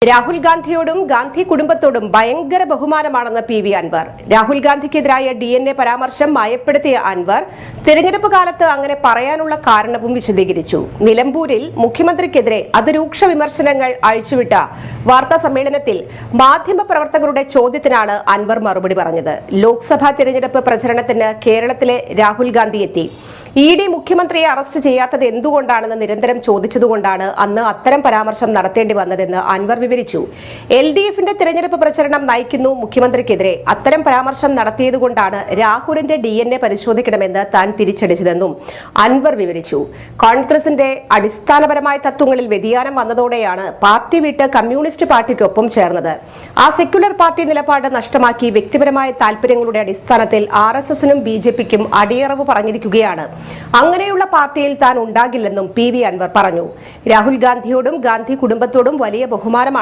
രാഹുൽ ഗാന്ധിയോടും ഗാന്ധി കുടുംബത്തോടും ഭയങ്കര ബഹുമാനമാണെന്ന് PV. Anwar. Rahul ഗാന്ധിക്കെതിരായ DNA പരാമർശം മയപ്പെടുത്തിയ അൻവർ തെരഞ്ഞെടുപ്പ് കാലത്ത് അങ്ങനെ പറയാനുള്ള കാരണവും വിശദീകരിച്ചു. നിലമ്പൂരിൽ മുഖ്യമന്ത്രിക്കെതിരെ അതിരൂക്ഷ വിമർശനങ്ങൾ അഴിച്ചുവിട്ട വാർത്താ സമ്മേളനത്തിൽ മാധ്യമപ്രവർത്തകരുടെ ചോദ്യത്തിനാണ് അൻവർ മറുപടി പറഞ്ഞത്. ലോക്സഭാ തെരഞ്ഞെടുപ്പ് പ്രചരണത്തിന് കേരളത്തിലെ രാഹുൽ ഗാന്ധി എത്തി. ED മുഖ്യമന്ത്രിയെ അറസ്റ്റ് ചെയ്യാത്തത് എന്തുകൊണ്ടാണെന്ന് നിരന്തരം ചോദിച്ചതുകൊണ്ടാണ് അന്ന് അത്തരം പരാമർശം നടത്തേണ്ടി വന്നതെന്ന് അൻവർ വിവരിച്ചു. LDFന്റെ തെരഞ്ഞെടുപ്പ് പ്രചരണം നയിക്കുന്നു മുഖ്യമന്ത്രിക്കെതിരെ അത്തരം പരാമർശം നടത്തിയതുകൊണ്ടാണ് രാഹുലിന്റെ DNA പരിശോധിക്കണമെന്ന് താൻ തിരിച്ചടിച്ചതെന്നും അൻവർ വിവരിച്ചു. കോൺഗ്രസിന്റെ അടിസ്ഥാനപരമായ തത്വങ്ങളിൽ വ്യതിയാനം വന്നതോടെയാണ് പാർട്ടി വിട്ട് കമ്മ്യൂണിസ്റ്റ് പാർട്ടിക്കൊപ്പം ചേർന്നത്. ആ സെക്യുലർ പാർട്ടി നിലപാട് നഷ്ടമാക്കി വ്യക്തിപരമായ താൽപര്യങ്ങളുടെ അടിസ്ഥാനത്തിൽ RSSനും BJPക്കും അടിയറവ് പറഞ്ഞിരിക്കുകയാണ്. അങ്ങനെയുള്ള പാർട്ടിയിൽ താൻ ഉണ്ടാകില്ലെന്നും പി.വി. അൻവർ പറഞ്ഞു. രാഹുൽ ഗാന്ധിയോടും ഗാന്ധി കുടുംബത്തോടും വലിയ ബഹുമാനമാണ്